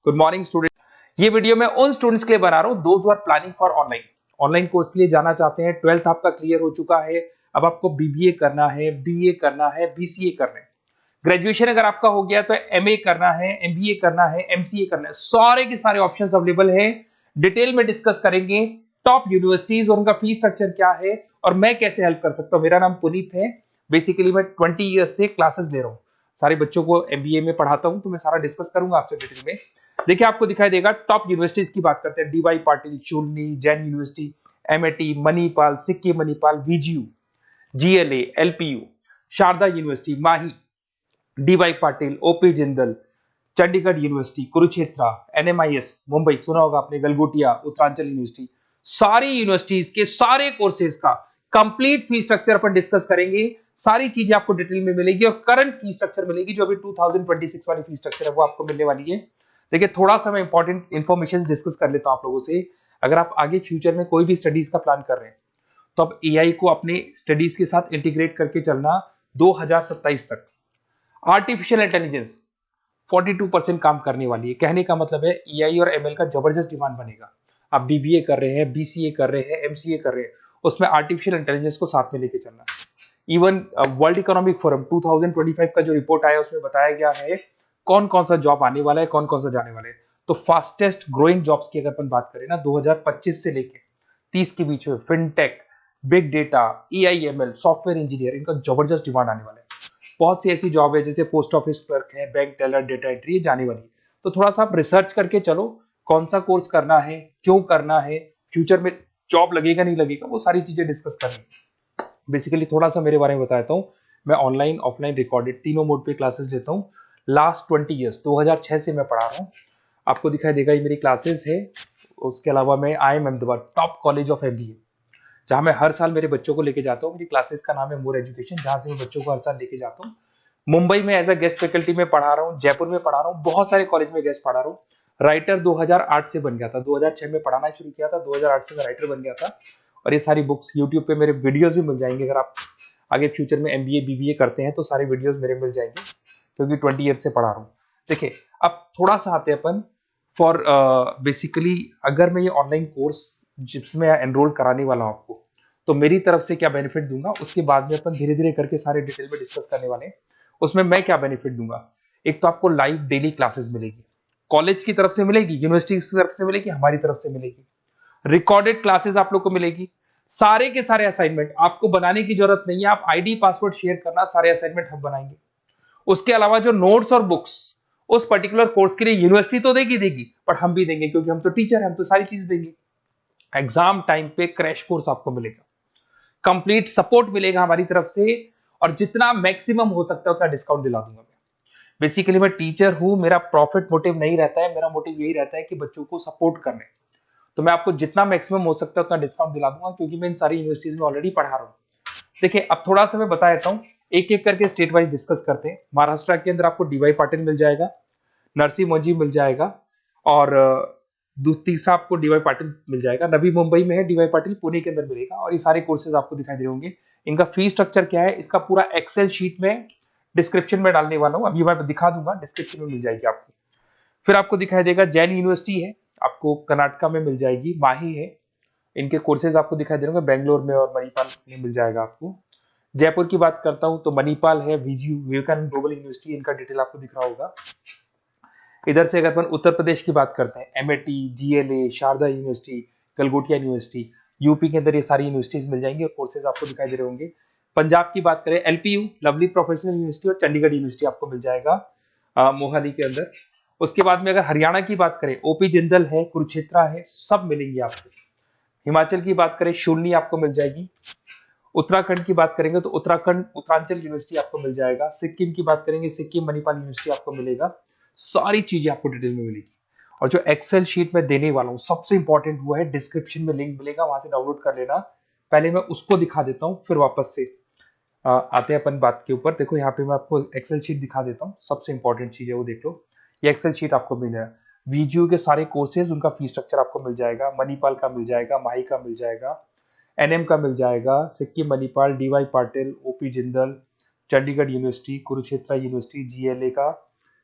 Good morning student. ये video मैं उन स्टूडेंट्स के लिए बना रहा हूं those who are planning for online course के लिए जाना चाहते हैं। 12th आपका क्लियर हो चुका है, अब आपको बीबीए करना है, बीए करना है, बीसीए करना है। ग्रेजुएशन अगर आपका हो गया तो एमए करना है, एमबीए करना है, एमसीए करना है। सारे के सारे ऑप्शंस अवेलेबल हैं। डिटेल में डिस्कस करेंगे टॉप यूनिवर्सिटीज और उनका फीस स्ट्रक्चर क्या है और मैं कैसे हेल्प कर सकता हूं। मेरा नाम पुनीत है। बेसिकली मैं 20 ईयर्स से क्लासेस ले रहा हूं, सारे बच्चों को एमबीए में पढ़ाता हूं, तो मैं सारा डिस्कस करूंगा आपसे डिटेल में। देखिए आपको दिखाई देगा टॉप यूनिवर्सिटीज की बात करते हैं। DY Patil, Shoolini, Jain university, MIT, Manipal, Sikkim Manipal, VGU, GLA, LPU, Sharda university, Mahi, DY Patil, OP Jindal, Chandigarh university, Kurukshetra, NMIS Mumbai सुना होगा आपने, गलगोटिया, उत्तरांचल यूनिवर्सिटी। सारी यूनिवर्सिटीज के सारे कोर्सेज का कंप्लीट फीस स्ट्रक्चर अपन डिस्कस करेंगे। सारी चीजें आपको डिटेल में मिलेगी और करंट फीस स्ट्रक्चर मिलेगी, जो अभी 2026 वाली फीस स्ट्रक्चर है वो आपको मिलने वाली है। देखिए थोड़ा सा मैं इंपॉर्टेंट इंफॉर्मेशन डिस्कस कर लेता हूं आप लोगों से। अगर आप आगे फ्यूचर में कोई भी स्टडीज का प्लान कर रहे हैं तो आप एआई को अपने स्टडीज के साथ इंटीग्रेट करके चलना। 2027 तक आर्टिफिशियल इंटेलिजेंस 42% काम करने वाली है। कहने का मतलब है एआई और एमएल का जबरदस्त डिमांड बनेगा। आप बीबीए कर रहे हैं, बीसीए कर रहे हैं, एमसीए कर रहे हैं, उसमें आर्टिफिशियल इंटेलिजेंस को साथ में लेके चलना। इवन वर्ल्ड इकोनॉमिक फोरम 2025 का जो रिपोर्ट आया उसमें बताया गया है कौन कौन सा जॉब आने वाला है, कौन कौन सा जाने वाला है। तो फास्टेस्ट ग्रोइंग जॉब्स की अगर अपन बात करें ना 2025 से लेके 30 के बीच में fintech, big data, AIML, software engineer, इनका जबरदस्त डिमांड आने वाला है। बहुत सी ऐसी जॉब है जैसे पोस्ट ऑफिस क्लर्क है, बैंक टेलर, डेटा एंट्री, ये जाने वाली है। तो थोड़ा सा आप रिसर्च करके चलो कौन सा कोर्स करना है, क्यों करना है, फ्यूचर में जॉब लगेगा नहीं लगेगा, वो सारी चीजें डिस्कस करेंगे। बेसिकली थोड़ा सा मेरे बारे में बताता हूँ। मैं ऑनलाइन, ऑफलाइन, रिकॉर्डेड तीनों मोड पे क्लासेस लेता हूँ। लास्ट 20 ईयर्स 2006 से मैं पढ़ा रहा हूँ। आपको दिखाई देगा ये मेरी क्लासेस है। उसके अलावा मैं IIM Ahmedabad top college of MBA, जहां मैं हर साल मेरे बच्चों को लेके जाता हूँ। मेरी क्लासेस का नाम है मोर एजुकेशन, जहां से मैं बच्चों को हर साल लेके जाता हूँ। मुंबई में एज अ गेस्ट फैकल्टी में पढ़ा रहा हूँ, जयपुर में पढ़ा रहा हूँ, बहुत सारे कॉलेज में गेस्ट पढ़ा रहा हूँ। राइटर 2008 से बन गया था, 2006 में पढ़ाना शुरू किया था, 2008 से मैं राइटर बन गया था। और ये सारी बुक्स यूट्यूब पे मेरे वीडियोस भी मिल जाएंगे। अगर आप आगे फ्यूचर में एमबीए बीबीए करते हैं तो सारे वीडियोस मेरे मिल जाएंगे, क्योंकि 20 ईयर से पढ़ा रहा हूँ। देखिए अब थोड़ा सा आते हैं अपन फॉर बेसिकली अगर मैं ये ऑनलाइन कोर्स जिसमें एनरोल कराने वाला हूँ आपको, तो मेरी तरफ से क्या बेनिफिट दूंगा उसके बाद में अपन धीरे धीरे करके सारे डिटेल में डिस्कस करने वाले हैं। उसमें मैं क्या बेनिफिट दूंगा, एक तो आपको लाइव डेली क्लासेस मिलेगी, कॉलेज की तरफ से मिलेगी, यूनिवर्सिटी की तरफ से मिलेगी, हमारी तरफ से मिलेगी। रिकॉर्डेड क्लासेस आप लोग को मिलेगी। सारे के सारे असाइनमेंट आपको बनाने की जरूरत नहीं है, आप आईडी पासवर्ड शेयर करना, सारे असाइनमेंट हम बनाएंगे। उसके अलावा जो नोट्स और बुक्स उस पर्टिकुलर कोर्स के लिए यूनिवर्सिटी तो देगी पर हम भी देंगे, क्योंकि हम तो टीचर हैं, हम तो सारी चीज देंगे। एग्जाम टाइम पे क्रैश कोर्स आपको मिलेगा, कंप्लीट सपोर्ट मिलेगा हमारी तरफ से, और जितना मैक्सिमम हो सकता है उतना डिस्काउंट दिला दूंगा मैं। बेसिकली मैं टीचर हूं, मेरा प्रॉफिट मोटिव नहीं रहता है, मेरा मोटिव यही रहता है कि बच्चों को सपोर्ट करने। तो मैं आपको जितना मैक्सिमम हो सकता है उतना डिस्काउंट दिला दूंगा, क्योंकि मैं इन सारी यूनिवर्सिटीज में ऑलरेडी पढ़ा रहा हूं। देखिए अब थोड़ा सा मैं बता देता हूँ, एक एक करके स्टेट वाइज डिस्कस करते हैं। महाराष्ट्र के अंदर आपको डीवाई पाटिल मिल जाएगा, नरसी मोंजी मिल जाएगा, और तीसरा आपको डीवाई पाटिल मिल जाएगा। नवी मुंबई में है डीवाई पाटिल, पुणे के अंदर मिलेगा। और ये सारे कोर्सेज आपको दिखाई दे रहे होंगे। इनका फीस स्ट्रक्चर क्या है, इसका पूरा एक्सेल शीट में डिस्क्रिप्शन में डालने वाला हूँ, अभी मैं दिखा दूंगा, डिस्क्रिप्शन में मिल जाएगी आपको। फिर आपको दिखाई देगा जैन यूनिवर्सिटी है, आपको कर्नाटका में मिल जाएगी, माही है, इनके कोर्सेज आपको दिखाई दे रहे होंगे, बेंगलोर में और मणिपाल में मिल जाएगा आपको। जयपुर की बात करता हूं तो मणिपाल है, वीजीयू, विवेकानंद ग्लोबल यूनिवर्सिटी, इनका डिटेल आपको दिख रहा होगा। इधर से अगर अपन उत्तर प्रदेश की बात करते हैं, MIT, GLA, Sharda university, Galgotias university, UP के अंदर ये सारी यूनिवर्सिटीज मिल जाएंगी और कोर्सेज आपको दिखाई दे रहे होंगे। पंजाब की बात करें, एलपीयू, लवली प्रोफेशनल यूनिवर्सिटी, और चंडीगढ़ यूनिवर्सिटी आपको मिल जाएगा मोहाली के अंदर। उसके बाद में अगर हरियाणा की बात करें, ओपी जिंदल है, कुरुक्षेत्र है, सब मिलेंगे आपको। हिमाचल की बात करें, शूलनी आपको मिल जाएगी। उत्तराखंड की बात करेंगे तो उत्तराखंड उत्तरांचल यूनिवर्सिटी आपको मिल जाएगा। सिक्किम की बात करेंगे, सिक्किम मणिपाल यूनिवर्सिटी आपको मिलेगा। सारी चीजें आपको डिटेल में मिलेगी। और जो एक्सेल शीट में देने वाला हूँ सबसे इंपॉर्टेंट हुआ है, डिस्क्रिप्शन में लिंक मिलेगा, वहां से डाउनलोड कर लेना। पहले मैं उसको दिखा देता हूँ, फिर वापस से आते हैं अपन बात के ऊपर। देखो यहाँ पे मैं आपको एक्सेल शीट दिखा देता हूँ, सबसे इंपॉर्टेंट चीज है वो देख लो। ये एक्सेल शीट आपको मिल जाएगा। वीजीयू के सारे कोर्सेज, उनका फीस स्ट्रक्चर आपको मिल जाएगा। मणिपाल का मिल जाएगा, माही का मिल जाएगा, एनएम का मिल जाएगा, Sikkim Manipal, DY Patil, OP Jindal, Chandigarh university, Kurukshetra university, GLA का,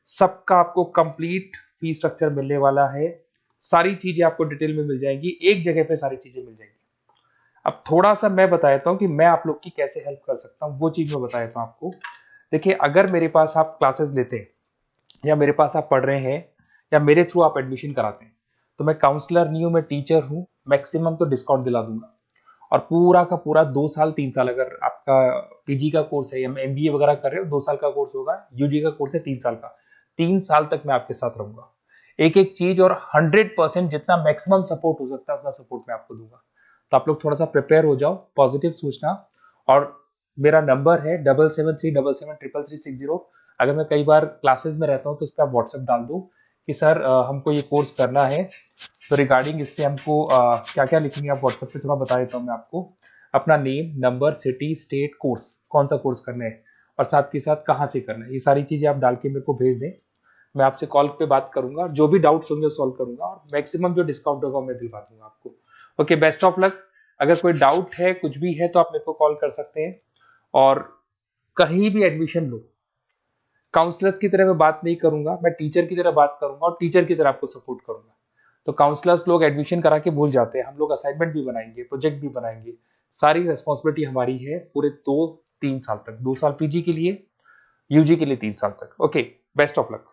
सबका आपको कंप्लीट फी स्ट्रक्चर मिलने वाला है, सारी चीजें आपको डिटेल में मिल जाएंगी, एक जगह पे सारी चीजें मिल जाएंगी। अब थोड़ा सा मैं बता देता हूँ कि मैं आप लोग की कैसे हेल्प कर सकता हूँ, वो चीज मैं बता देता हूँ आपको। देखिए, अगर मेरे पास आप क्लासेस लेते हैं या मेरे पास आप पढ़ रहे हैं या मेरे थ्रू आप एडमिशन कराते हैं, तो मैं काउंसलर नहीं हूँ, मैं टीचर हूँ, मैक्सिमम तो डिस्काउंट दिला दूंगा। और पूरा का पूरा 2 साल 3 साल, अगर आपका पीजी का कोर्स है या एमबीए वगैरह कर रहे हो, 2 साल का कोर्स होगा, यूजी का कोर्स है 3 साल का, 3 साल तक मैं आपके साथ रहूंगा। एक एक चीज और 100% जितना मैक्सिमम सपोर्ट हो सकता है उतना सपोर्ट मैं आपको दूंगा। तो आप लोग थोड़ा सा प्रिपेयर हो जाओ, पॉजिटिव सोचना। और मेरा नंबर है 7737733360। अगर मैं कई बार क्लासेस में रहता हूँ तो उस पर आप व्हाट्सएप डाल दो कि सर हमको ये कोर्स करना है, तो रिगार्डिंग इससे हमको क्या क्या लिखेंगे आप व्हाट्सएप पे थोड़ा बता देता हूँ मैं आपको। अपना name, number, city, state, course, कौन सा कोर्स करना है और साथ के साथ कहाँ से करना है, ये सारी चीजें आप डाल के मेरे को भेज दें। मैं आपसे कॉल पे बात करूंगा, जो भी डाउट्स होंगे सॉल्व करूंगा और मैक्सिमम जो डिस्काउंट होगा मैं दिलवा दूंगा आपको। Okay, best of luck. अगर कोई डाउट है, कुछ भी है, तो आप मेरे को कॉल कर सकते हैं। और कहीं भी एडमिशन लो, काउंसलर्स की तरह मैं बात नहीं करूंगा, मैं टीचर की तरह बात करूंगा और टीचर की तरह आपको सपोर्ट करूंगा। तो काउंसलर्स लोग एडमिशन करा के भूल जाते हैं, हम लोग असाइनमेंट भी बनाएंगे, प्रोजेक्ट भी बनाएंगे, सारी रेस्पॉन्सिबिलिटी हमारी है पूरे 2-3 साल तक, 2 साल पीजी के लिए, यूजी के लिए 3 साल तक। Okay, best of luck.